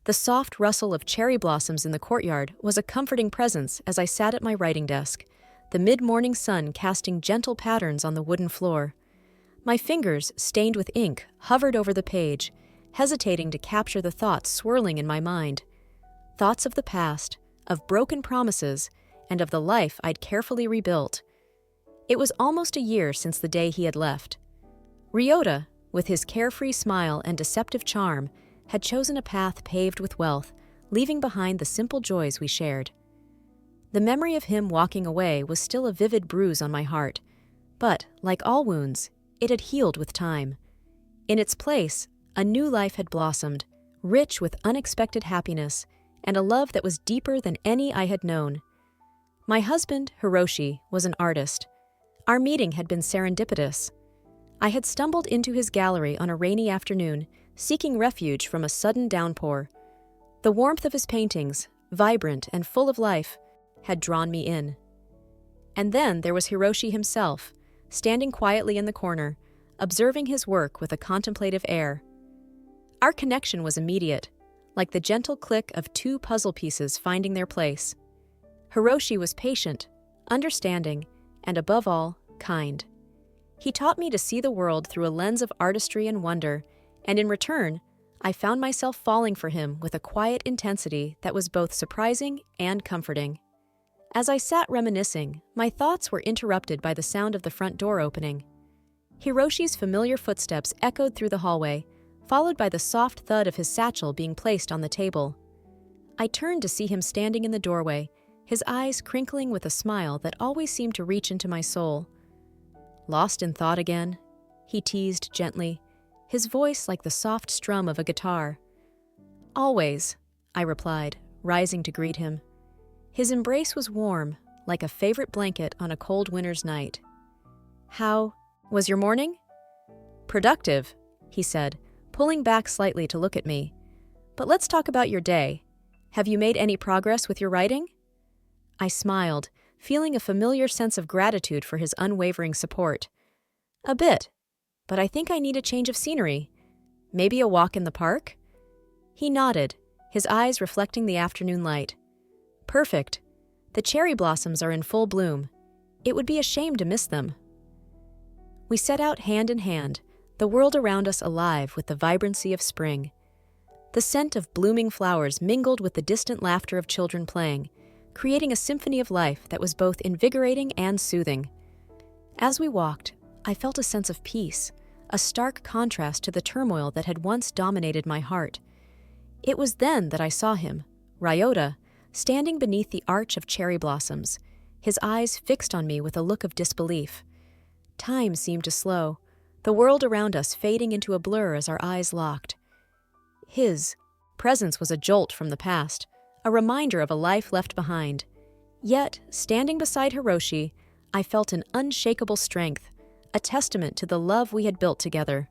The soft rustle of cherry blossoms in the courtyard was a comforting presence as I sat at my writing desk, the mid-morning sun casting gentle patterns on the wooden floor. My fingers, stained with ink, hovered over the page, hesitating to capture the thoughts swirling in my mind. Thoughts of the past, of broken promises, and of the life I'd carefully rebuilt. It was almost a year since the day he had left. Ryota, with his carefree smile and deceptive charm, had chosen a path paved with wealth, leaving behind the simple joys we shared. The memory of him walking away was still a vivid bruise on my heart, but, like all wounds, it had healed with time. In its place, a new life had blossomed, rich with unexpected happiness, and a love that was deeper than any I had known. My husband, Hiroshi, was an artist. Our meeting had been serendipitous. I had stumbled into his gallery on a rainy afternoon, seeking refuge from a sudden downpour. The warmth of his paintings, vibrant and full of life, had drawn me in. And then there was Hiroshi himself, standing quietly in the corner, observing his work with a contemplative air. Our connection was immediate, like the gentle click of two puzzle pieces finding their place. Hiroshi was patient, understanding, and above all, kind. He taught me to see the world through a lens of artistry and wonder, and in return, I found myself falling for him with a quiet intensity that was both surprising and comforting. As I sat reminiscing, my thoughts were interrupted by the sound of the front door opening. Hiroshi's familiar footsteps echoed through the hallway, followed by the soft thud of his satchel being placed on the table. I turned to see him standing in the doorway, his eyes crinkling with a smile that always seemed to reach into my soul. "Lost in thought again?" he teased gently, his voice like the soft strum of a guitar. "Always," I replied, rising to greet him. His embrace was warm, like a favorite blanket on a cold winter's night. "How was your morning?" "Productive," he said, pulling back slightly to look at me. "But let's talk about your day. Have you made any progress with your writing?" I smiled, feeling a familiar sense of gratitude for his unwavering support. "A bit, but I think I need a change of scenery. Maybe a walk in the park?" He nodded, his eyes reflecting the afternoon light. "Perfect. The cherry blossoms are in full bloom. It would be a shame to miss them." We set out hand in hand, the world around us alive with the vibrancy of spring. The scent of blooming flowers mingled with the distant laughter of children playing, creating a symphony of life that was both invigorating and soothing. As we walked, I felt a sense of peace, a stark contrast to the turmoil that had once dominated my heart. It was then that I saw him, Ryota, standing beneath the arch of cherry blossoms, his eyes fixed on me with a look of disbelief. Time seemed to slow, the world around us fading into a blur as our eyes locked. His presence was a jolt from the past, a reminder of a life left behind. Yet, standing beside Hiroshi, I felt an unshakable strength, a testament to the love we had built together.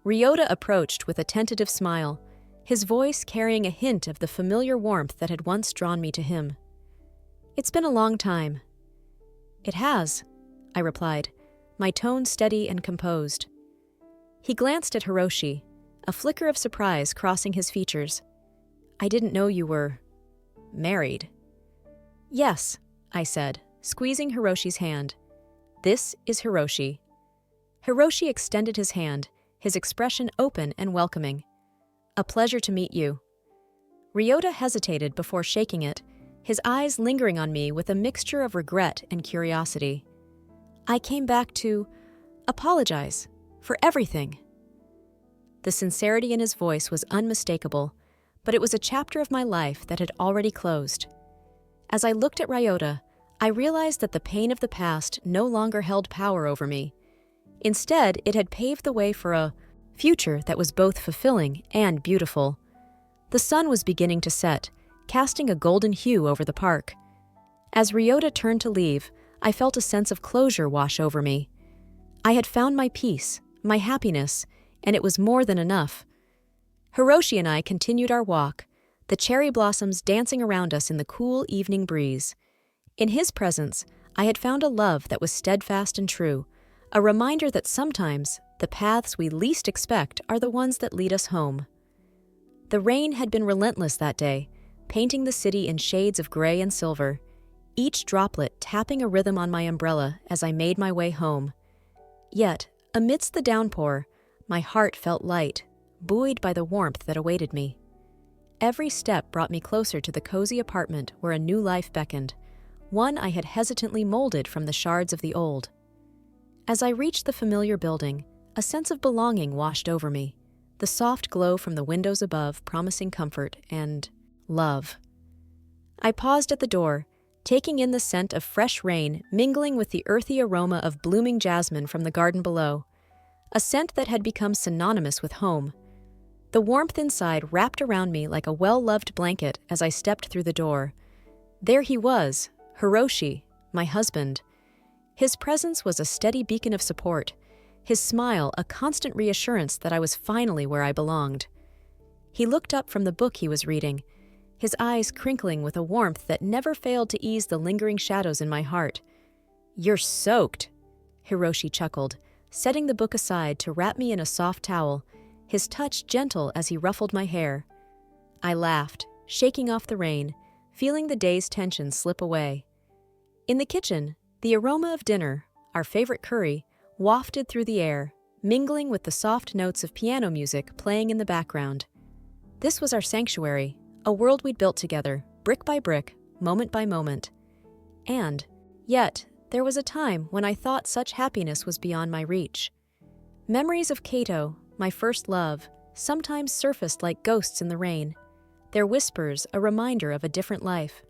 Ryota approached with a tentative smile, his voice carrying a hint of the familiar warmth that had once drawn me to him. "It's been a long time." "It has," I replied, my tone steady and composed. He glanced at Hiroshi, a flicker of surprise crossing his features. "I didn't know you were married." "Yes," I said, squeezing Hiroshi's hand. "This is Hiroshi." Hiroshi extended his hand, his expression open and welcoming. "A pleasure to meet you." Ryota hesitated before shaking it, his eyes lingering on me with a mixture of regret and curiosity. "I came back to apologize for everything." The sincerity in his voice was unmistakable, but it was a chapter of my life that had already closed. As I looked at Ryota, I realized that the pain of the past no longer held power over me. Instead, it had paved the way for a future that was both fulfilling and beautiful. The sun was beginning to set, casting a golden hue over the park. As Ryota turned to leave, I felt a sense of closure wash over me. I had found my peace, my happiness, and it was more than enough. Hiroshi and I continued our walk, the cherry blossoms dancing around us in the cool evening breeze. In his presence, I had found a love that was steadfast and true, a reminder that sometimes the paths we least expect are the ones that lead us home. The rain had been relentless that day, painting the city in shades of gray and silver, each droplet tapping a rhythm on my umbrella as I made my way home. Yet, amidst the downpour, my heart felt light, buoyed by the warmth that awaited me. Every step brought me closer to the cozy apartment where a new life beckoned, one I had hesitantly molded from the shards of the old. As I reached the familiar building, a sense of belonging washed over me, the soft glow from the windows above promising comfort and love. I paused at the door, taking in the scent of fresh rain mingling with the earthy aroma of blooming jasmine from the garden below, a scent that had become synonymous with home. The warmth inside wrapped around me like a well-loved blanket as I stepped through the door. There he was, Hiroshi, my husband. His presence was a steady beacon of support, his smile a constant reassurance that I was finally where I belonged. He looked up from the book he was reading, his eyes crinkling with a warmth that never failed to ease the lingering shadows in my heart. "You're soaked," Hiroshi chuckled, setting the book aside to wrap me in a soft towel, his touch gentle as he ruffled my hair. I laughed, shaking off the rain, feeling the day's tension slip away. In the kitchen, the aroma of dinner, our favorite curry, wafted through the air, mingling with the soft notes of piano music playing in the background. This was our sanctuary, a world we'd built together, brick by brick, moment by moment. And, yet, there was a time when I thought such happiness was beyond my reach. Memories of Kato, my first love, sometimes surfaced like ghosts in the rain, their whispers a reminder of a different life.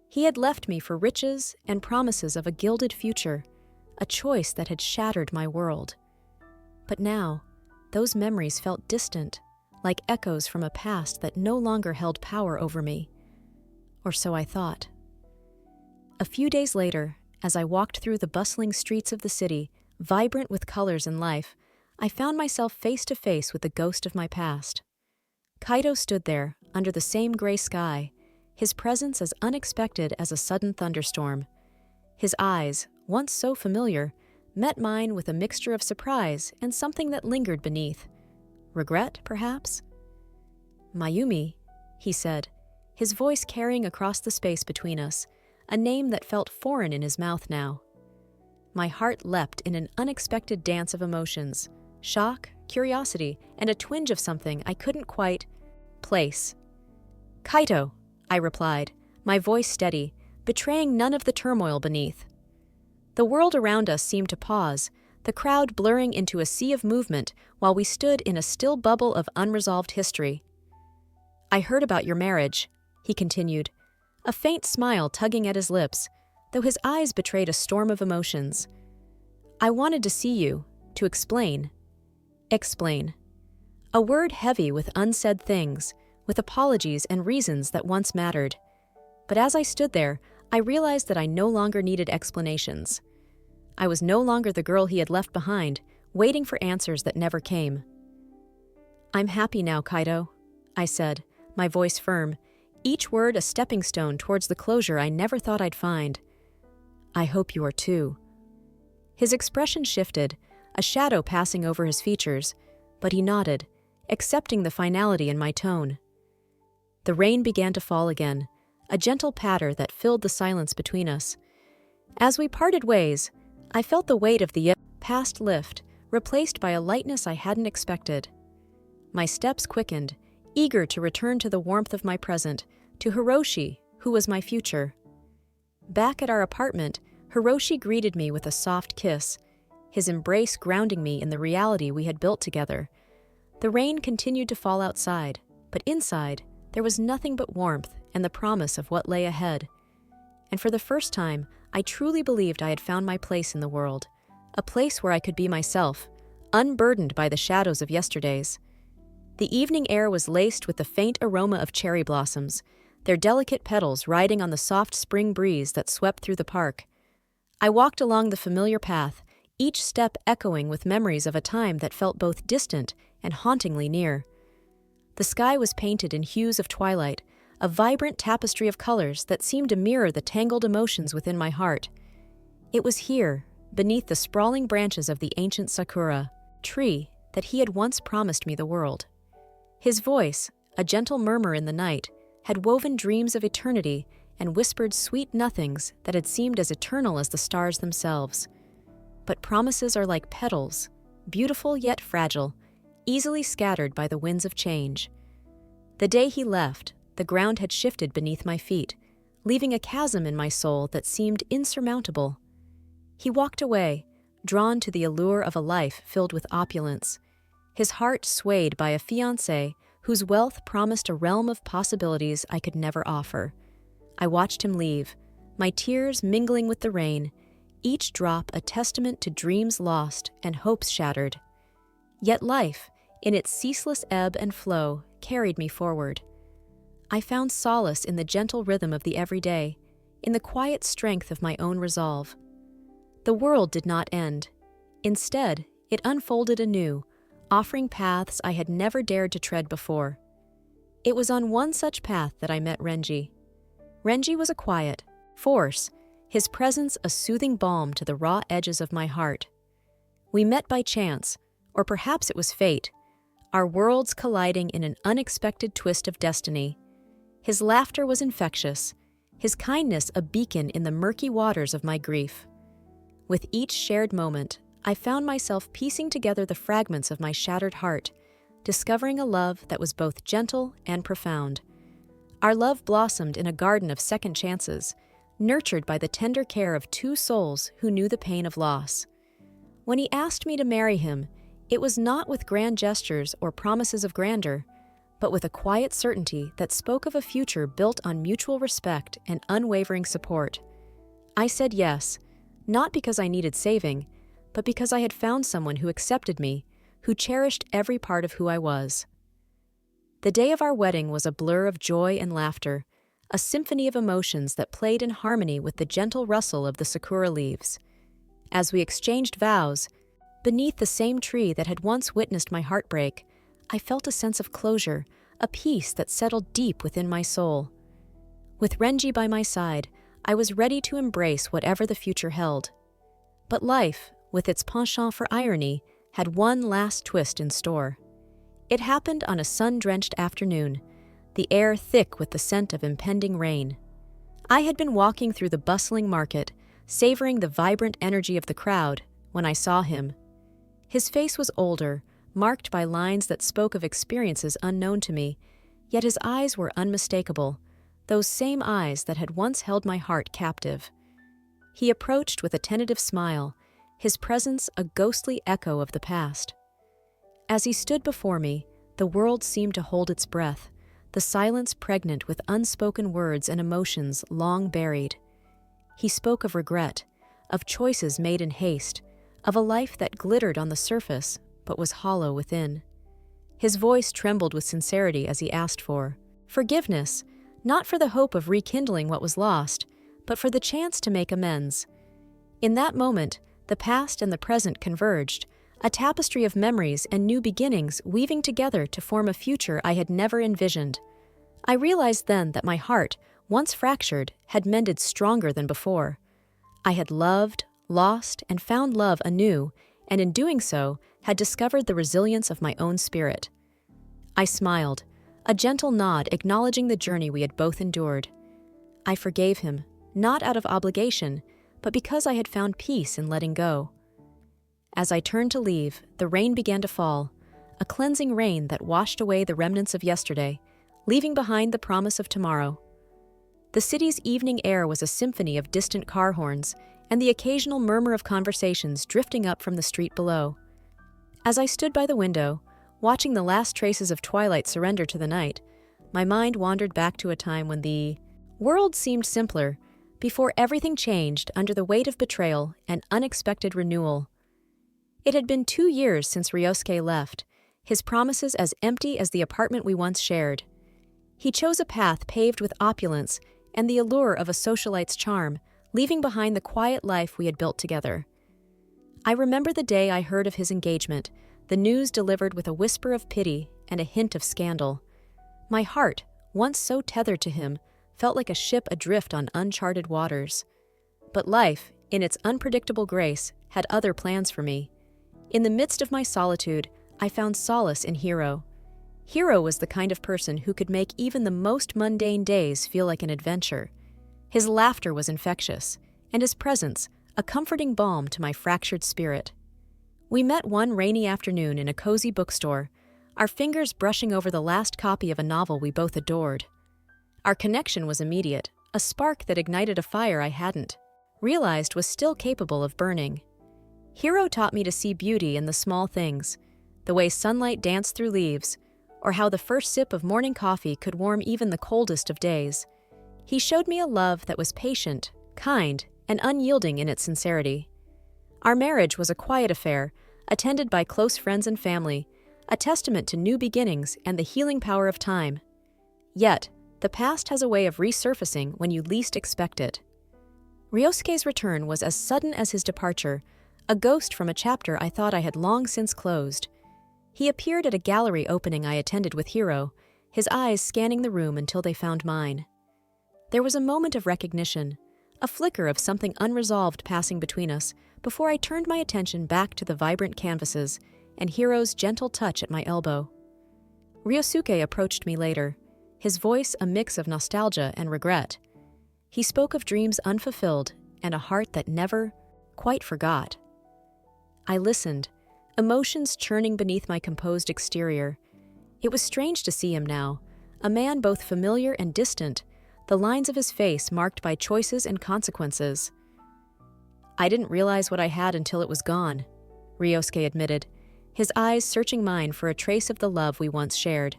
He had left me for riches and promises of a gilded future, a choice that had shattered my world. But now, those memories felt distant, like echoes from a past that no longer held power over me. Or so I thought. A few days later, as I walked through the bustling streets of the city, vibrant with colors and life, I found myself face to face with the ghost of my past. Kaito stood there, under the same gray sky, his presence as unexpected as a sudden thunderstorm. His eyes, once so familiar, met mine with a mixture of surprise and something that lingered beneath. Regret, perhaps? "Mayumi," he said, his voice carrying across the space between us, a name that felt foreign in his mouth now. My heart leapt in an unexpected dance of emotions, shock, curiosity, and a twinge of something I couldn't quite place. "Kaito," I replied, my voice steady, betraying none of the turmoil beneath. The world around us seemed to pause, the crowd blurring into a sea of movement while we stood in a still bubble of unresolved history. "I heard about your marriage," he continued, a faint smile tugging at his lips, though his eyes betrayed a storm of emotions. "I wanted to see you, to explain." Explain. A word heavy with unsaid things, with apologies and reasons that once mattered. But as I stood there, I realized that I no longer needed explanations. I was no longer the girl he had left behind, waiting for answers that never came. "I'm happy now, Kaito," I said, my voice firm, each word a stepping stone towards the closure I never thought I'd find. "I hope you are too." His expression shifted, a shadow passing over his features, but he nodded, accepting the finality in my tone. The rain began to fall again, a gentle patter that filled the silence between us. As we parted ways, I felt the weight of the past lift, replaced by a lightness I hadn't expected. My steps quickened, eager to return to the warmth of my present, to Hiroshi, who was my future. Back at our apartment, Hiroshi greeted me with a soft kiss, his embrace grounding me in the reality we had built together. The rain continued to fall outside, but inside, there was nothing but warmth and the promise of what lay ahead. And for the first time, I truly believed I had found my place in the world, a place where I could be myself, unburdened by the shadows of yesterdays. The evening air was laced with the faint aroma of cherry blossoms, their delicate petals riding on the soft spring breeze that swept through the park. I walked along the familiar path, each step echoing with memories of a time that felt both distant and hauntingly near. The sky was painted in hues of twilight, a vibrant tapestry of colors that seemed to mirror the tangled emotions within my heart. It was here, beneath the sprawling branches of the ancient sakura tree, that he had once promised me the world. His voice, a gentle murmur in the night, had woven dreams of eternity and whispered sweet nothings that had seemed as eternal as the stars themselves. But promises are like petals, beautiful yet fragile, easily scattered by the winds of change. The day he left, the ground had shifted beneath my feet, leaving a chasm in my soul that seemed insurmountable. He walked away, drawn to the allure of a life filled with opulence, his heart swayed by a fiancée whose wealth promised a realm of possibilities I could never offer. I watched him leave, my tears mingling with the rain, each drop a testament to dreams lost and hopes shattered. Yet life, in its ceaseless ebb and flow, carried me forward. I found solace in the gentle rhythm of the everyday, in the quiet strength of my own resolve. The world did not end. Instead, it unfolded anew, offering paths I had never dared to tread before. It was on one such path that I met Renji. Renji was a quiet force, his presence a soothing balm to the raw edges of my heart. We met by chance, or perhaps it was fate, our worlds colliding in an unexpected twist of destiny. His laughter was infectious, his kindness a beacon in the murky waters of my grief. With each shared moment, I found myself piecing together the fragments of my shattered heart, discovering a love that was both gentle and profound. Our love blossomed in a garden of second chances, nurtured by the tender care of two souls who knew the pain of loss. When he asked me to marry him, it was not with grand gestures or promises of grandeur, but with a quiet certainty that spoke of a future built on mutual respect and unwavering support. I said yes, not because I needed saving, but because I had found someone who accepted me, who cherished every part of who I was. The day of our wedding was a blur of joy and laughter, a symphony of emotions that played in harmony with the gentle rustle of the sakura leaves. As we exchanged vows, beneath the same tree that had once witnessed my heartbreak, I felt a sense of closure, a peace that settled deep within my soul. With Renji by my side, I was ready to embrace whatever the future held. But life, with its penchant for irony, had one last twist in store. It happened on a sun-drenched afternoon, the air thick with the scent of impending rain. I had been walking through the bustling market, savoring the vibrant energy of the crowd, when I saw him. His face was older, marked by lines that spoke of experiences unknown to me, yet his eyes were unmistakable, those same eyes that had once held my heart captive. He approached with a tentative smile, his presence a ghostly echo of the past. As he stood before me, the world seemed to hold its breath, the silence pregnant with unspoken words and emotions long buried. He spoke of regret, of choices made in haste, of a life that glittered on the surface but was hollow within. His voice trembled with sincerity as he asked for forgiveness, not for the hope of rekindling what was lost, but for the chance to make amends. In that moment, the past and the present converged, a tapestry of memories and new beginnings weaving together to form a future I had never envisioned. I realized then that my heart, once fractured, had mended stronger than before. I had loved, lost, and found love anew, and in doing so, had discovered the resilience of my own spirit. I smiled, a gentle nod acknowledging the journey we had both endured. I forgave him, not out of obligation, but because I had found peace in letting go. As I turned to leave, the rain began to fall, a cleansing rain that washed away the remnants of yesterday, leaving behind the promise of tomorrow. The city's evening air was a symphony of distant car horns and the occasional murmur of conversations drifting up from the street below. As I stood by the window, watching the last traces of twilight surrender to the night, my mind wandered back to a time when the world seemed simpler, before everything changed under the weight of betrayal and unexpected renewal. It had been 2 years since Ryosuke left, his promises as empty as the apartment we once shared. He chose a path paved with opulence and the allure of a socialite's charm, leaving behind the quiet life we had built together. I remember the day I heard of his engagement, the news delivered with a whisper of pity and a hint of scandal. My heart, once so tethered to him, felt like a ship adrift on uncharted waters. But life, in its unpredictable grace, had other plans for me. In the midst of my solitude, I found solace in Hiro. Hiro was the kind of person who could make even the most mundane days feel like an adventure. His laughter was infectious, and his presence a comforting balm to my fractured spirit. We met one rainy afternoon in a cozy bookstore, our fingers brushing over the last copy of a novel we both adored. Our connection was immediate, a spark that ignited a fire I hadn't realized was still capable of burning. Hiro taught me to see beauty in the small things, the way sunlight danced through leaves, or how the first sip of morning coffee could warm even the coldest of days. He showed me a love that was patient, kind, and unyielding in its sincerity. Our marriage was a quiet affair, attended by close friends and family, a testament to new beginnings and the healing power of time. Yet, the past has a way of resurfacing when you least expect it. Ryosuke's return was as sudden as his departure, a ghost from a chapter I thought I had long since closed. He appeared at a gallery opening I attended with Hiro, his eyes scanning the room until they found mine. There was a moment of recognition, a flicker of something unresolved passing between us, before I turned my attention back to the vibrant canvases and Hiro's gentle touch at my elbow. Ryosuke approached me later, his voice a mix of nostalgia and regret. He spoke of dreams unfulfilled and a heart that never quite forgot. I listened, emotions churning beneath my composed exterior. It was strange to see him now, a man both familiar and distant, the lines of his face marked by choices and consequences. I didn't realize what I had until it was gone, Ryosuke admitted, his eyes searching mine for a trace of the love we once shared.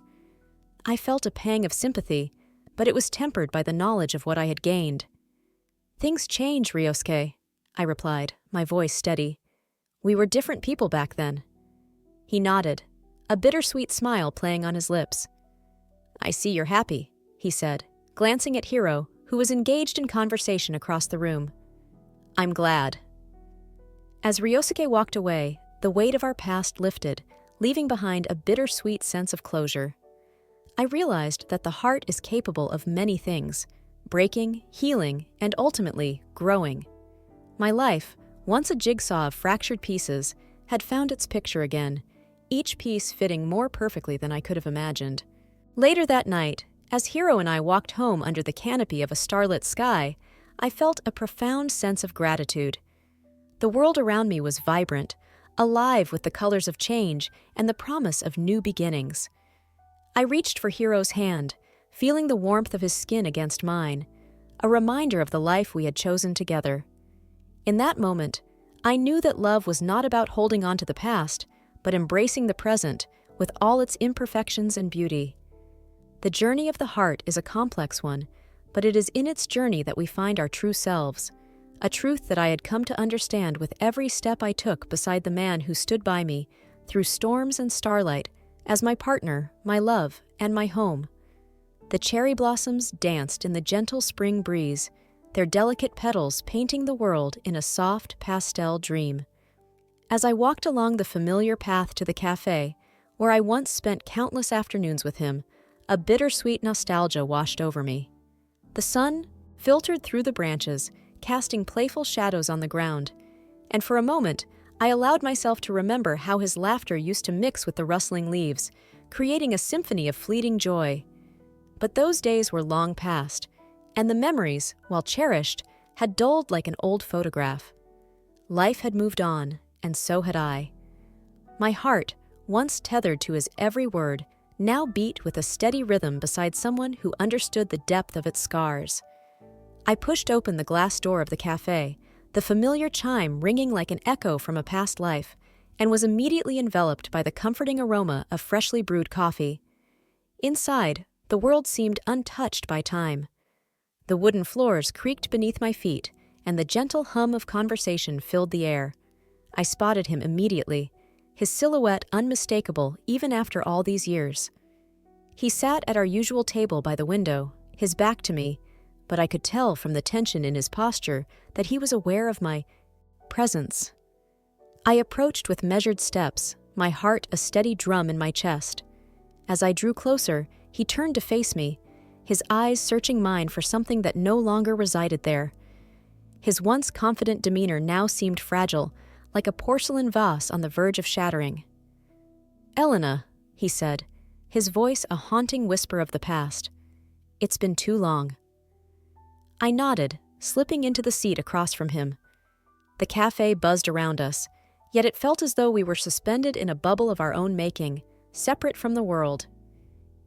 I felt a pang of sympathy, but it was tempered by the knowledge of what I had gained. Things change, Ryosuke, I replied, my voice steady. We were different people back then. He nodded, a bittersweet smile playing on his lips. I see you're happy, he said, glancing at Hiro, who was engaged in conversation across the room. I'm glad. As Ryosuke walked away, the weight of our past lifted, leaving behind a bittersweet sense of closure. I realized that the heart is capable of many things, breaking, healing, and ultimately growing. My life, once a jigsaw of fractured pieces, had found its picture again, each piece fitting more perfectly than I could have imagined. Later that night, as Hiro and I walked home under the canopy of a starlit sky, I felt a profound sense of gratitude. The world around me was vibrant, alive with the colors of change and the promise of new beginnings. I reached for Hiro's hand, feeling the warmth of his skin against mine, a reminder of the life we had chosen together. In that moment, I knew that love was not about holding on to the past, but embracing the present with all its imperfections and beauty. The journey of the heart is a complex one, but it is in its journey that we find our true selves, a truth that I had come to understand with every step I took beside the man who stood by me through storms and starlight, as my partner, my love, and my home. The cherry blossoms danced in the gentle spring breeze, their delicate petals painting the world in a soft pastel dream. As I walked along the familiar path to the cafe, where I once spent countless afternoons with him, a bittersweet nostalgia washed over me. The sun filtered through the branches, casting playful shadows on the ground, and for a moment, I allowed myself to remember how his laughter used to mix with the rustling leaves, creating a symphony of fleeting joy. But those days were long past, and the memories, while cherished, had dulled like an old photograph. Life had moved on, and so had I. My heart, once tethered to his every word, now beat with a steady rhythm beside someone who understood the depth of its scars. I pushed open the glass door of the cafe, the familiar chime ringing like an echo from a past life, and was immediately enveloped by the comforting aroma of freshly brewed coffee. Inside, the world seemed untouched by time. The wooden floors creaked beneath my feet, and the gentle hum of conversation filled the air. I spotted him immediately, his silhouette unmistakable even after all these years. He sat at our usual table by the window, his back to me, but I could tell from the tension in his posture that he was aware of my presence. I approached with measured steps, my heart a steady drum in my chest. As I drew closer, he turned to face me, his eyes searching mine for something that no longer resided there. His once confident demeanor now seemed fragile, like a porcelain vase on the verge of shattering. "Elena," he said, his voice a haunting whisper of the past. "It's been too long." I nodded, slipping into the seat across from him. The cafe buzzed around us, yet it felt as though we were suspended in a bubble of our own making, separate from the world.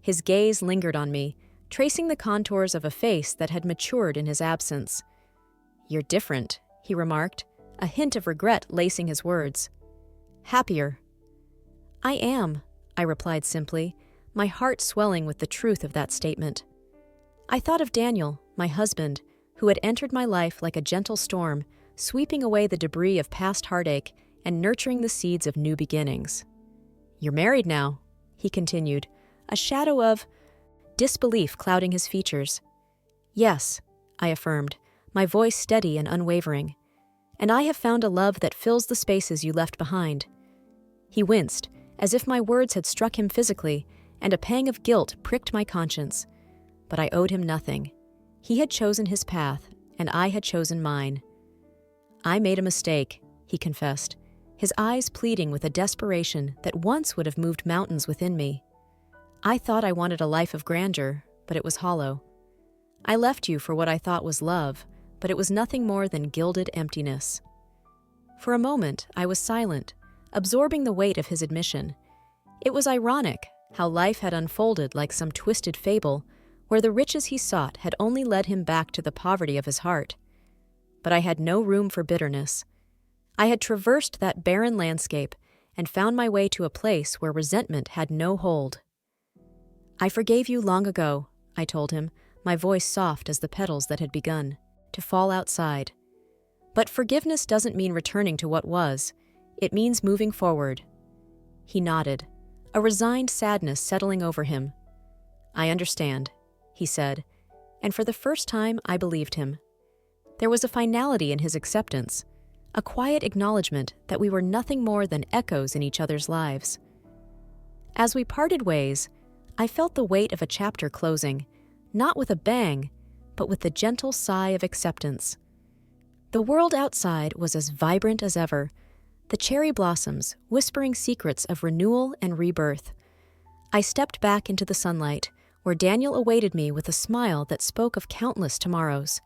His gaze lingered on me, tracing the contours of a face that had matured in his absence. "You're different," he remarked, a hint of regret lacing his words. "Happier." "I am," I replied simply, my heart swelling with the truth of that statement. I thought of Daniel, my husband, who had entered my life like a gentle storm, sweeping away the debris of past heartache and nurturing the seeds of new beginnings. "You're married now," he continued, a shadow of disbelief clouding his features. "Yes," I affirmed, my voice steady and unwavering. "And I have found a love that fills the spaces you left behind." He winced, as if my words had struck him physically, and a pang of guilt pricked my conscience. But I owed him nothing. He had chosen his path, and I had chosen mine. "I made a mistake," he confessed, his eyes pleading with a desperation that once would have moved mountains within me. "I thought I wanted a life of grandeur, but it was hollow. I left you for what I thought was love, but it was nothing more than gilded emptiness." For a moment, I was silent, absorbing the weight of his admission. It was ironic how life had unfolded like some twisted fable, where the riches he sought had only led him back to the poverty of his heart. But I had no room for bitterness. I had traversed that barren landscape and found my way to a place where resentment had no hold. "I forgave you long ago," I told him, my voice soft as the petals that had begun to fall outside. "But forgiveness doesn't mean returning to what was. It means moving forward." He nodded, a resigned sadness settling over him. "I understand," he said, and for the first time I believed him. There was a finality in his acceptance, a quiet acknowledgement that we were nothing more than echoes in each other's lives. As we parted ways, I felt the weight of a chapter closing, not with a bang, but with the gentle sigh of acceptance. The world outside was as vibrant as ever, the cherry blossoms whispering secrets of renewal and rebirth. I stepped back into the sunlight, where Daniel awaited me with a smile that spoke of countless tomorrows.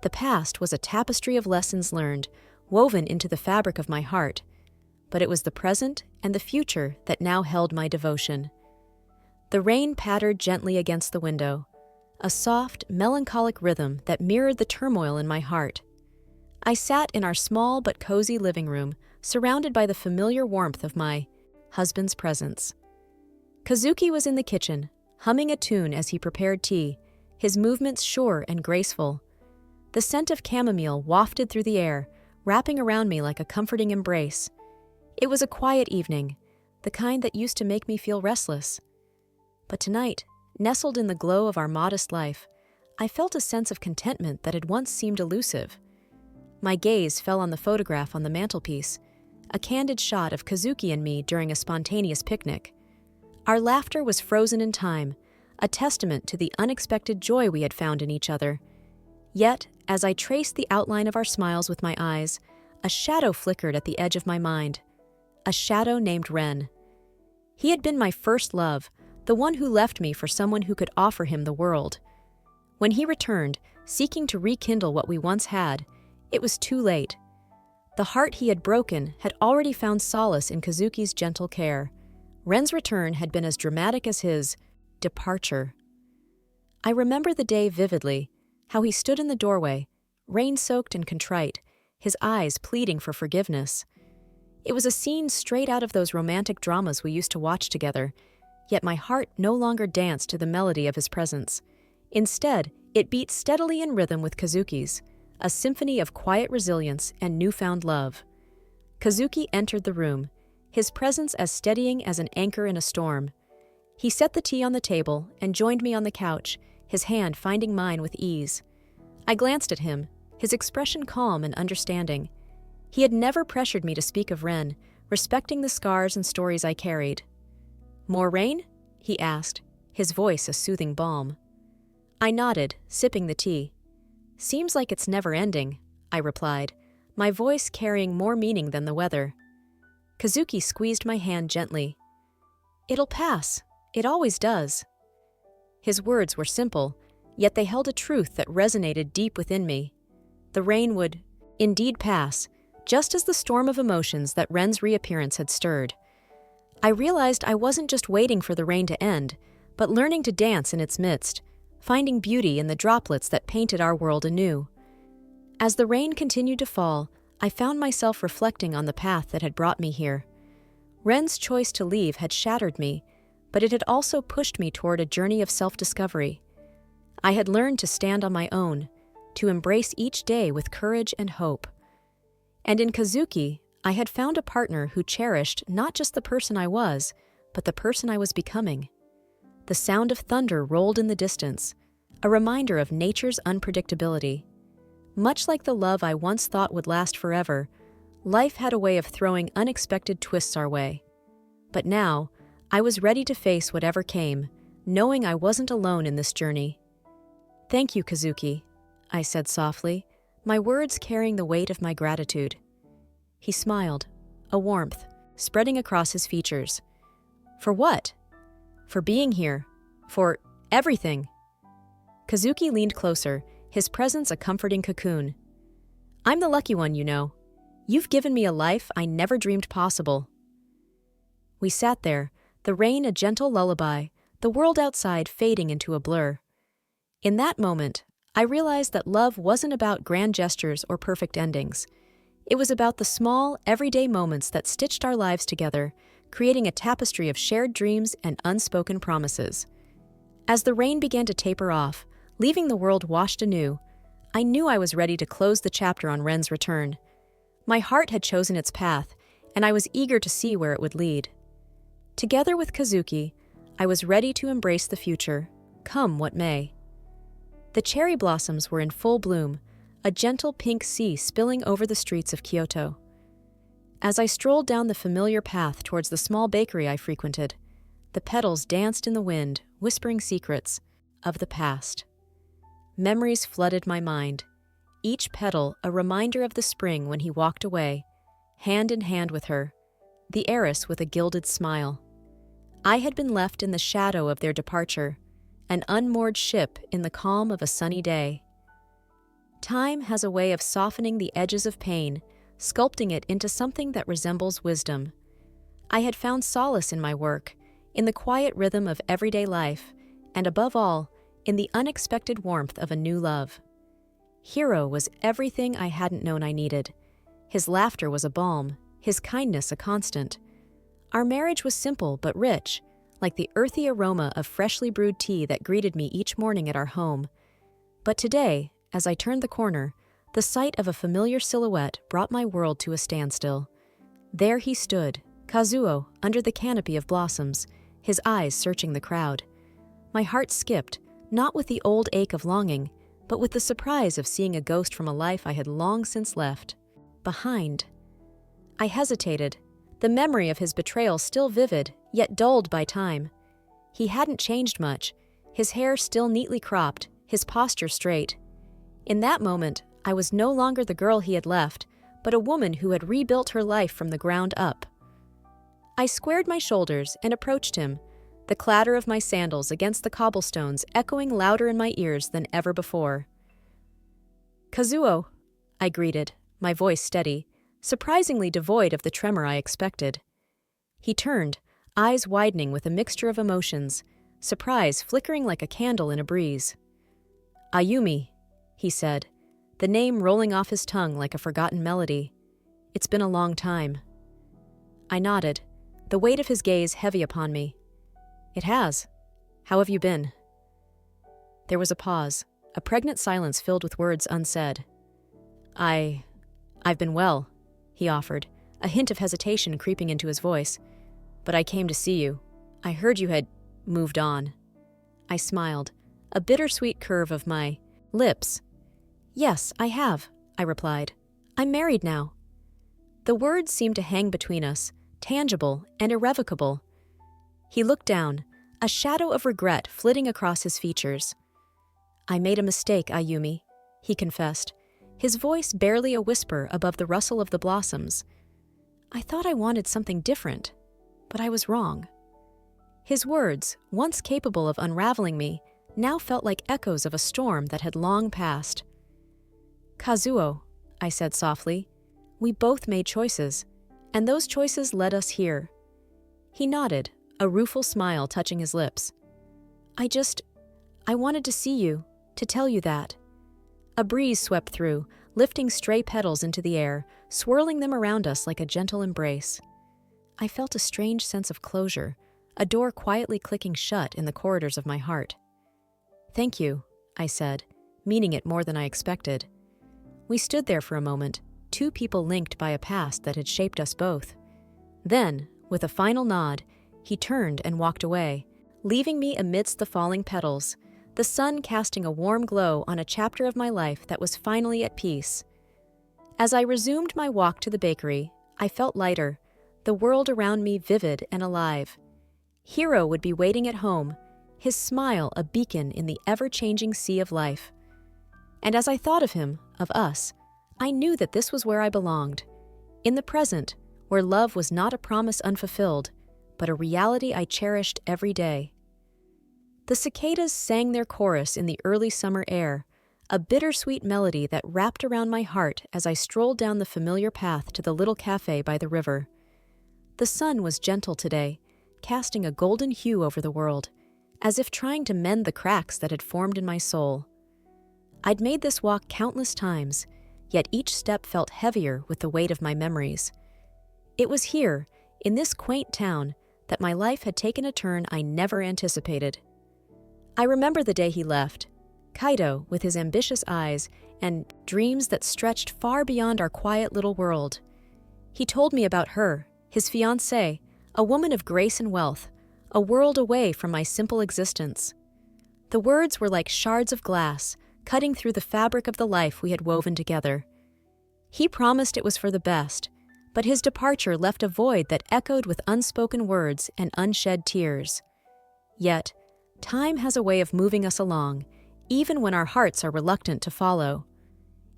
The past was a tapestry of lessons learned, woven into the fabric of my heart, but it was the present and the future that now held my devotion. The rain pattered gently against the window, a soft, melancholic rhythm that mirrored the turmoil in my heart. I sat in our small but cozy living room, surrounded by the familiar warmth of my husband's presence. Kazuki was in the kitchen, humming a tune as he prepared tea, his movements sure and graceful. The scent of chamomile wafted through the air, wrapping around me like a comforting embrace. It was a quiet evening, the kind that used to make me feel restless. But tonight, nestled in the glow of our modest life, I felt a sense of contentment that had once seemed elusive. My gaze fell on the photograph on the mantelpiece, a candid shot of Kazuki and me during a spontaneous picnic. Our laughter was frozen in time, a testament to the unexpected joy we had found in each other. Yet, as I traced the outline of our smiles with my eyes, a shadow flickered at the edge of my mind. A shadow named Ren. He had been my first love, the one who left me for someone who could offer him the world. When he returned, seeking to rekindle what we once had, it was too late. The heart he had broken had already found solace in Kazuki's gentle care. Ren's return had been as dramatic as his departure. I remember the day vividly, how he stood in the doorway, rain-soaked and contrite, his eyes pleading for forgiveness. It was a scene straight out of those romantic dramas we used to watch together, yet my heart no longer danced to the melody of his presence. Instead, it beat steadily in rhythm with Kazuki's, a symphony of quiet resilience and newfound love. Kazuki entered the room, his presence as steadying as an anchor in a storm. He set the tea on the table and joined me on the couch, his hand finding mine with ease. I glanced at him, his expression calm and understanding. He had never pressured me to speak of Ren, respecting the scars and stories I carried. "More rain?" he asked, his voice a soothing balm. I nodded, sipping the tea. "Seems like it's never ending," I replied, my voice carrying more meaning than the weather. Kazuki squeezed my hand gently. "It'll pass," It always does." His words were simple, yet they held a truth that resonated deep within me. The rain would indeed pass, just as the storm of emotions that Ren's reappearance had stirred. I realized I wasn't just waiting for the rain to end, but learning to dance in its midst, finding beauty in the droplets that painted our world anew. As the rain continued to fall, I found myself reflecting on the path that had brought me here. Ren's choice to leave had shattered me, but it had also pushed me toward a journey of self-discovery. I had learned to stand on my own, to embrace each day with courage and hope. And in Kazuki, I had found a partner who cherished not just the person I was, but the person I was becoming. The sound of thunder rolled in the distance, a reminder of nature's unpredictability. Much like the love I once thought would last forever, life had a way of throwing unexpected twists our way. But now, I was ready to face whatever came, knowing I wasn't alone in this journey. "Thank you, Kazuki," I said softly, my words carrying the weight of my gratitude. He smiled, a warmth spreading across his features. "For what?" "For being here. For everything." Kazuki leaned closer, his presence a comforting cocoon. "I'm the lucky one, you know. You've given me a life I never dreamed possible." We sat there, the rain a gentle lullaby, the world outside fading into a blur. In that moment, I realized that love wasn't about grand gestures or perfect endings. It was about the small, everyday moments that stitched our lives together, creating a tapestry of shared dreams and unspoken promises. As the rain began to taper off, leaving the world washed anew, I knew I was ready to close the chapter on Ren's return. My heart had chosen its path, and I was eager to see where it would lead. Together with Kazuki, I was ready to embrace the future, come what may. The cherry blossoms were in full bloom, a gentle pink sea spilling over the streets of Kyoto. As I strolled down the familiar path towards the small bakery I frequented, the petals danced in the wind, whispering secrets of the past. Memories flooded my mind, each petal a reminder of the spring when he walked away, hand in hand with her, the heiress with a gilded smile. I had been left in the shadow of their departure, an unmoored ship in the calm of a sunny day. Time has a way of softening the edges of pain, sculpting it into something that resembles wisdom. I had found solace in my work, in the quiet rhythm of everyday life, and above all, in the unexpected warmth of a new love. Hiro was everything I hadn't known I needed. His laughter was a balm, his kindness a constant. Our marriage was simple but rich, like the earthy aroma of freshly brewed tea that greeted me each morning at our home. But today, as I turned the corner, the sight of a familiar silhouette brought my world to a standstill. There he stood, Kazuo, under the canopy of blossoms, his eyes searching the crowd. My heart skipped, not with the old ache of longing, but with the surprise of seeing a ghost from a life I had long since left behind. I hesitated, the memory of his betrayal still vivid, yet dulled by time. He hadn't changed much, his hair still neatly cropped, his posture straight. In that moment, I was no longer the girl he had left, but a woman who had rebuilt her life from the ground up. I squared my shoulders and approached him, the clatter of my sandals against the cobblestones echoing louder in my ears than ever before. "Kazuo," I greeted, my voice steady, surprisingly devoid of the tremor I expected. He turned, eyes widening with a mixture of emotions, surprise flickering like a candle in a breeze. "Ayumi," he said, the name rolling off his tongue like a forgotten melody. "It's been a long time." I nodded, the weight of his gaze heavy upon me. "It has. How have you been?" There was a pause, a pregnant silence filled with words unsaid. I've been well," he offered, a hint of hesitation creeping into his voice. "But I came to see you. I heard you had moved on." I smiled, a bittersweet curve of my lips. "Yes, I have," I replied. "I'm married now." The words seemed to hang between us, tangible and irrevocable. He looked down, a shadow of regret flitting across his features. "I made a mistake, Ayumi," he confessed, his voice barely a whisper above the rustle of the blossoms. "I thought I wanted something different, but I was wrong." His words, once capable of unraveling me, now felt like echoes of a storm that had long passed. "Kazuo," I said softly, "we both made choices, and those choices led us here." He nodded, a rueful smile touching his lips. I wanted to see you, to tell you that." A breeze swept through, lifting stray petals into the air, swirling them around us like a gentle embrace. I felt a strange sense of closure, a door quietly clicking shut in the corridors of my heart. "Thank you," I said, meaning it more than I expected. We stood there for a moment, two people linked by a past that had shaped us both. Then, with a final nod, he turned and walked away, leaving me amidst the falling petals, the sun casting a warm glow on a chapter of my life that was finally at peace. As I resumed my walk to the bakery, I felt lighter, the world around me vivid and alive. Hiro would be waiting at home, his smile a beacon in the ever-changing sea of life. And as I thought of him, of us, I knew that this was where I belonged, in the present, where love was not a promise unfulfilled, but a reality I cherished every day. The cicadas sang their chorus in the early summer air, a bittersweet melody that wrapped around my heart as I strolled down the familiar path to the little cafe by the river. The sun was gentle today, casting a golden hue over the world, as if trying to mend the cracks that had formed in my soul. I'd made this walk countless times, yet each step felt heavier with the weight of my memories. It was here, in this quaint town, that my life had taken a turn I never anticipated. I remember the day he left, Kaido with his ambitious eyes and dreams that stretched far beyond our quiet little world. He told me about her, his fiancée, a woman of grace and wealth, a world away from my simple existence. The words were like shards of glass, cutting through the fabric of the life we had woven together. He promised it was for the best, but his departure left a void that echoed with unspoken words and unshed tears. Yet, time has a way of moving us along, even when our hearts are reluctant to follow.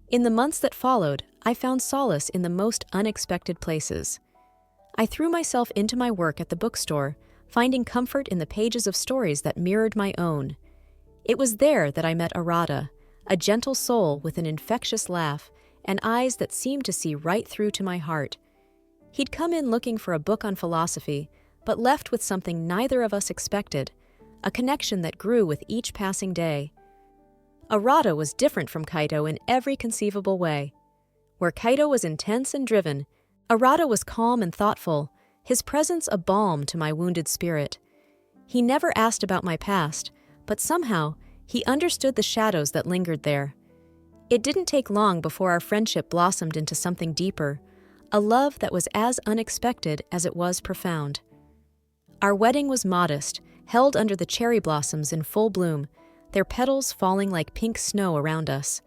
In the months that followed, I found solace in the most unexpected places. I threw myself into my work at the bookstore, finding comfort in the pages of stories that mirrored my own. It was there that I met Arata, a gentle soul with an infectious laugh and eyes that seemed to see right through to my heart. He'd come in looking for a book on philosophy, but left with something neither of us expected, a connection that grew with each passing day. Arata was different from Kaido in every conceivable way. Where Kaido was intense and driven, Arata was calm and thoughtful, his presence a balm to my wounded spirit. He never asked about my past, but somehow he understood the shadows that lingered there. It didn't take long before our friendship blossomed into something deeper, a love that was as unexpected as it was profound. Our wedding was modest, held under the cherry blossoms in full bloom, their petals falling like pink snow around us.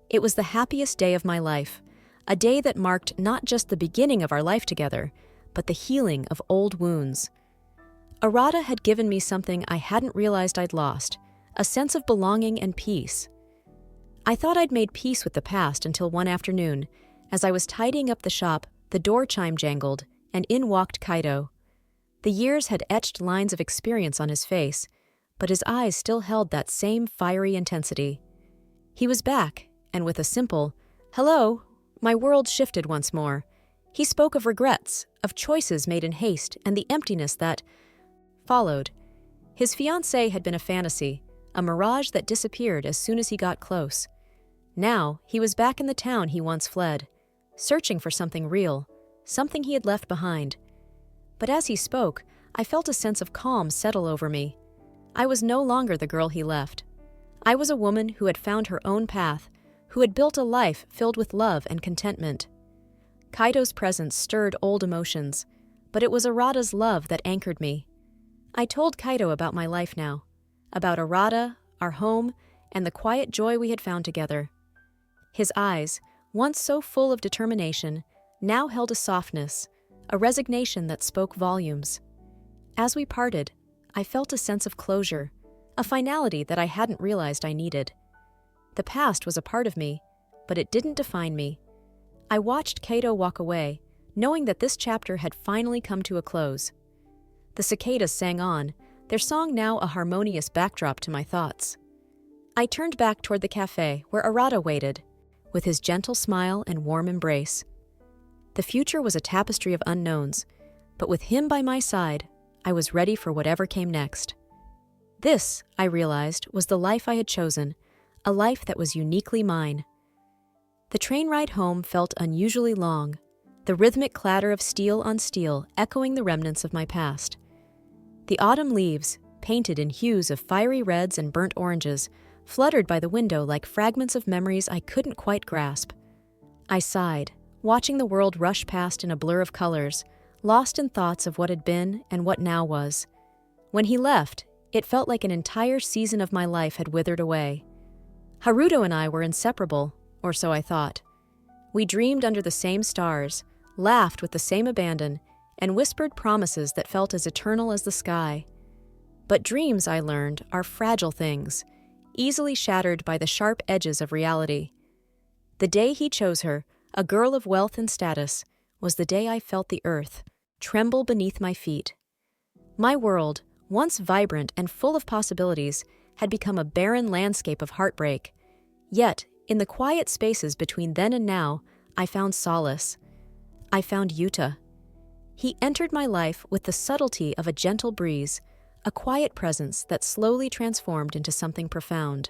It was the happiest day of my life, a day that marked not just the beginning of our life together, but the healing of old wounds. Arata had given me something I hadn't realized I'd lost, a sense of belonging and peace. I thought I'd made peace with the past until one afternoon, as I was tidying up the shop, the door chime jangled, and in walked Kaido. The years had etched lines of experience on his face, but his eyes still held that same fiery intensity. He was back, and with a simple, "Hello," my world shifted once more. He spoke of regrets, of choices made in haste, and the emptiness that followed. His fiancée had been a fantasy, a mirage that disappeared as soon as he got close. Now, he was back in the town he once fled, searching for something real, something he had left behind. But as he spoke, I felt a sense of calm settle over me. I was no longer the girl he left. I was a woman who had found her own path, who had built a life filled with love and contentment. Kaido's presence stirred old emotions, but it was Arata's love that anchored me. I told Kaido about my life now, about Arata, our home, and the quiet joy we had found together. His eyes, once so full of determination, now held a softness, a resignation that spoke volumes. As we parted, I felt a sense of closure, a finality that I hadn't realized I needed. The past was a part of me, but it didn't define me. I watched Kaido walk away, knowing that this chapter had finally come to a close. The cicadas sang on, their song now a harmonious backdrop to my thoughts. I turned back toward the cafe where Arata waited, with his gentle smile and warm embrace. The future was a tapestry of unknowns, but with him by my side, I was ready for whatever came next. This, I realized, was the life I had chosen, a life that was uniquely mine. The train ride home felt unusually long, the rhythmic clatter of steel on steel echoing the remnants of my past. The autumn leaves, painted in hues of fiery reds and burnt oranges, fluttered by the window like fragments of memories I couldn't quite grasp. I sighed, watching the world rush past in a blur of colors, lost in thoughts of what had been and what now was. When he left, it felt like an entire season of my life had withered away. Haruto and I were inseparable, or so I thought. We dreamed under the same stars, laughed with the same abandon, and whispered promises that felt as eternal as the sky. But dreams, I learned, are fragile things, easily shattered by the sharp edges of reality. The day he chose her, a girl of wealth and status, was the day I felt the earth tremble beneath my feet. My world, once vibrant and full of possibilities, had become a barren landscape of heartbreak. Yet, in the quiet spaces between then and now, I found solace. I found Yuta. He entered my life with the subtlety of a gentle breeze, a quiet presence that slowly transformed into something profound.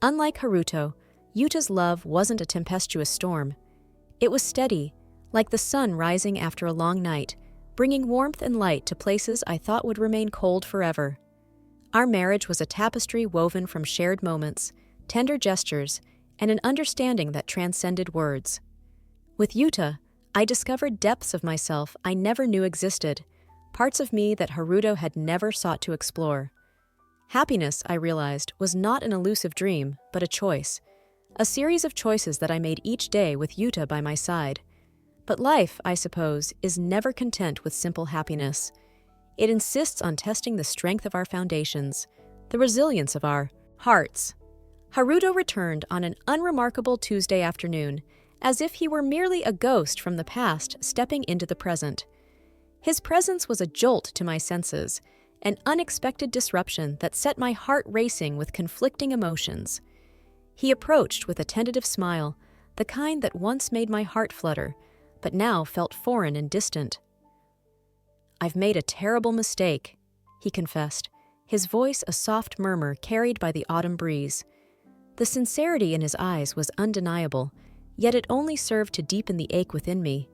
Unlike Haruto, Yuta's love wasn't a tempestuous storm. It was steady, like the sun rising after a long night, bringing warmth and light to places I thought would remain cold forever. Our marriage was a tapestry woven from shared moments, tender gestures, and an understanding that transcended words. With Yuta, I discovered depths of myself I never knew existed, parts of me that Haruto had never sought to explore. Happiness, I realized, was not an elusive dream, but a choice. A series of choices that I made each day with Yuta by my side. But life, I suppose, is never content with simple happiness. It insists on testing the strength of our foundations, the resilience of our hearts. Haruto returned on an unremarkable Tuesday afternoon, as if he were merely a ghost from the past stepping into the present. His presence was a jolt to my senses, an unexpected disruption that set my heart racing with conflicting emotions. He approached with a tentative smile, the kind that once made my heart flutter, but now felt foreign and distant. "I've made a terrible mistake," he confessed, his voice a soft murmur carried by the autumn breeze. The sincerity in his eyes was undeniable, yet it only served to deepen the ache within me.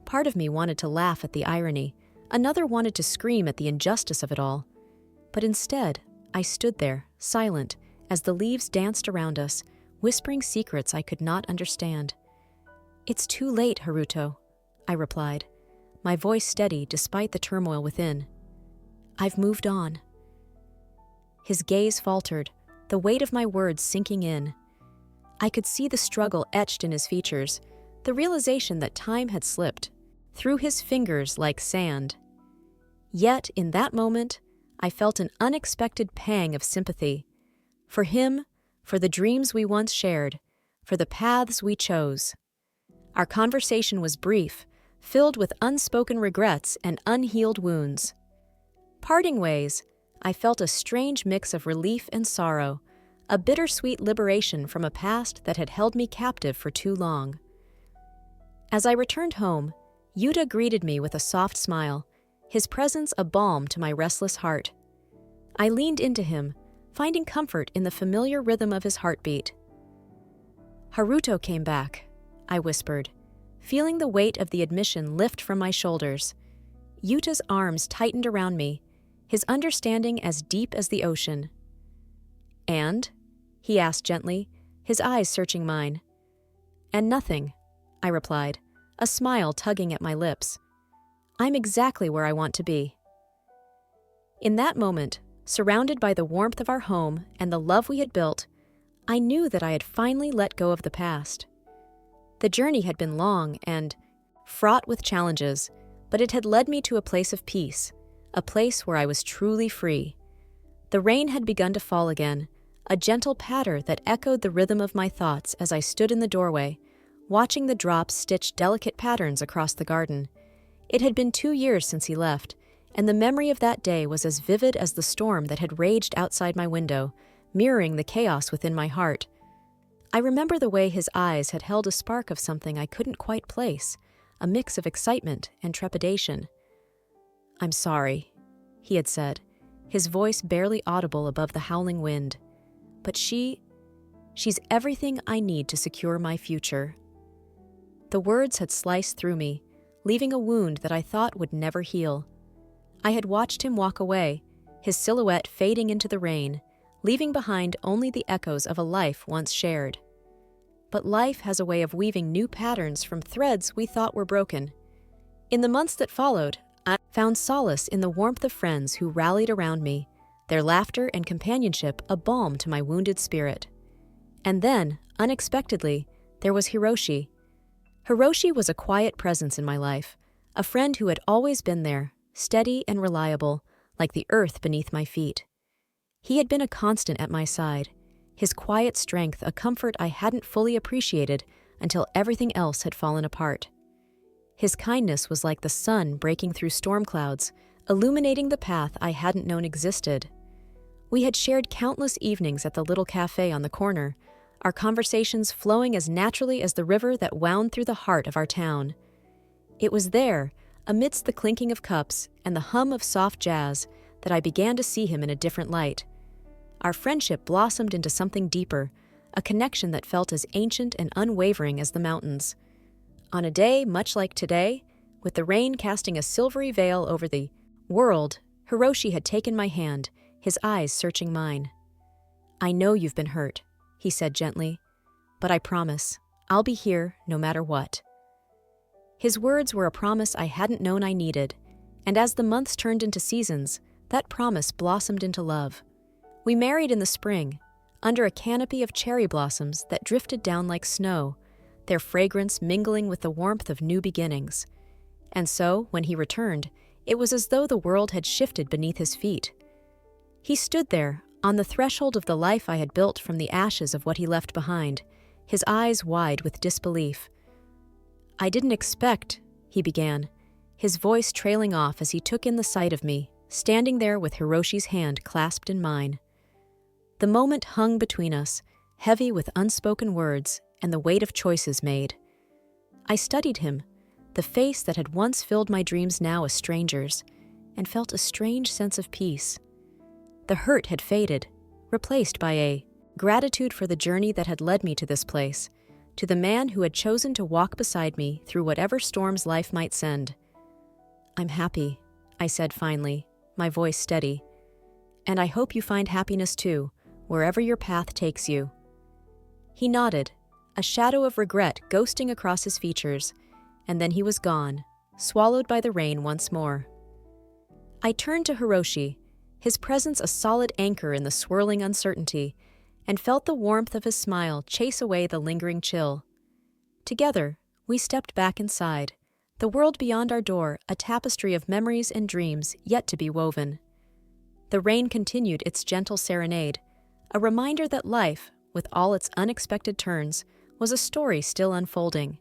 Part of me wanted to laugh at the irony, another wanted to scream at the injustice of it all. But instead, I stood there, silent, as the leaves danced around us, whispering secrets I could not understand. "It's too late, Haruto," I replied, my voice steady despite the turmoil within. "I've moved on." His gaze faltered, the weight of my words sinking in. I could see the struggle etched in his features, the realization that time had slipped through his fingers like sand. Yet, in that moment, I felt an unexpected pang of sympathy. For him, for the dreams we once shared, for the paths we chose. Our conversation was brief, filled with unspoken regrets and unhealed wounds. Parting ways, I felt a strange mix of relief and sorrow, a bittersweet liberation from a past that had held me captive for too long. As I returned home, Yuta greeted me with a soft smile, his presence a balm to my restless heart. I leaned into him, finding comfort in the familiar rhythm of his heartbeat. "Haruto came back," I whispered, feeling the weight of the admission lift from my shoulders. Yuta's arms tightened around me, his understanding as deep as the ocean. "And?" he asked gently, his eyes searching mine. "And nothing," I replied, a smile tugging at my lips. "I'm exactly where I want to be." In that moment, surrounded by the warmth of our home and the love we had built, I knew that I had finally let go of the past. The journey had been long and fraught with challenges, but it had led me to a place of peace, a place where I was truly free. The rain had begun to fall again, a gentle patter that echoed the rhythm of my thoughts as I stood in the doorway, watching the drops stitch delicate patterns across the garden. It had been 2 years since he left, and the memory of that day was as vivid as the storm that had raged outside my window, mirroring the chaos within my heart. I remember the way his eyes had held a spark of something I couldn't quite place, a mix of excitement and trepidation. "I'm sorry," he had said, his voice barely audible above the howling wind. "But she's everything I need to secure my future." The words had sliced through me, leaving a wound that I thought would never heal. I had watched him walk away, his silhouette fading into the rain, leaving behind only the echoes of a life once shared. But life has a way of weaving new patterns from threads we thought were broken. In the months that followed, I found solace in the warmth of friends who rallied around me, their laughter and companionship a balm to my wounded spirit. And then, unexpectedly, there was Hiroshi. Hiroshi was a quiet presence in my life, a friend who had always been there, steady and reliable, like the earth beneath my feet. He had been a constant at my side, his quiet strength a comfort I hadn't fully appreciated until everything else had fallen apart. His kindness was like the sun breaking through storm clouds, illuminating the path I hadn't known existed. We had shared countless evenings at the little cafe on the corner, our conversations flowing as naturally as the river that wound through the heart of our town. It was there, amidst the clinking of cups and the hum of soft jazz, that I began to see him in a different light. Our friendship blossomed into something deeper, a connection that felt as ancient and unwavering as the mountains. On a day much like today, with the rain casting a silvery veil over the world, Hiroshi had taken my hand, his eyes searching mine. "I know you've been hurt," he said gently, "but I promise, I'll be here no matter what." His words were a promise I hadn't known I needed, and as the months turned into seasons, that promise blossomed into love. We married in the spring, under a canopy of cherry blossoms that drifted down like snow, their fragrance mingling with the warmth of new beginnings. And so, when he returned, it was as though the world had shifted beneath his feet. He stood there, on the threshold of the life I had built from the ashes of what he left behind, his eyes wide with disbelief. "I didn't expect," he began, his voice trailing off as he took in the sight of me, standing there with Hiroshi's hand clasped in mine. The moment hung between us, heavy with unspoken words and the weight of choices made. I studied him, the face that had once filled my dreams now a stranger's, and felt a strange sense of peace. The hurt had faded, replaced by a gratitude for the journey that had led me to this place, to the man who had chosen to walk beside me through whatever storms life might send. "I'm happy," I said finally, my voice steady. "And I hope you find happiness too, wherever your path takes you." He nodded, a shadow of regret ghosting across his features, and then he was gone, swallowed by the rain once more. I turned to Hiroshi, his presence a solid anchor in the swirling uncertainty, and felt the warmth of his smile chase away the lingering chill. Together, we stepped back inside, the world beyond our door a tapestry of memories and dreams yet to be woven. The rain continued its gentle serenade, a reminder that life, with all its unexpected turns, was a story still unfolding.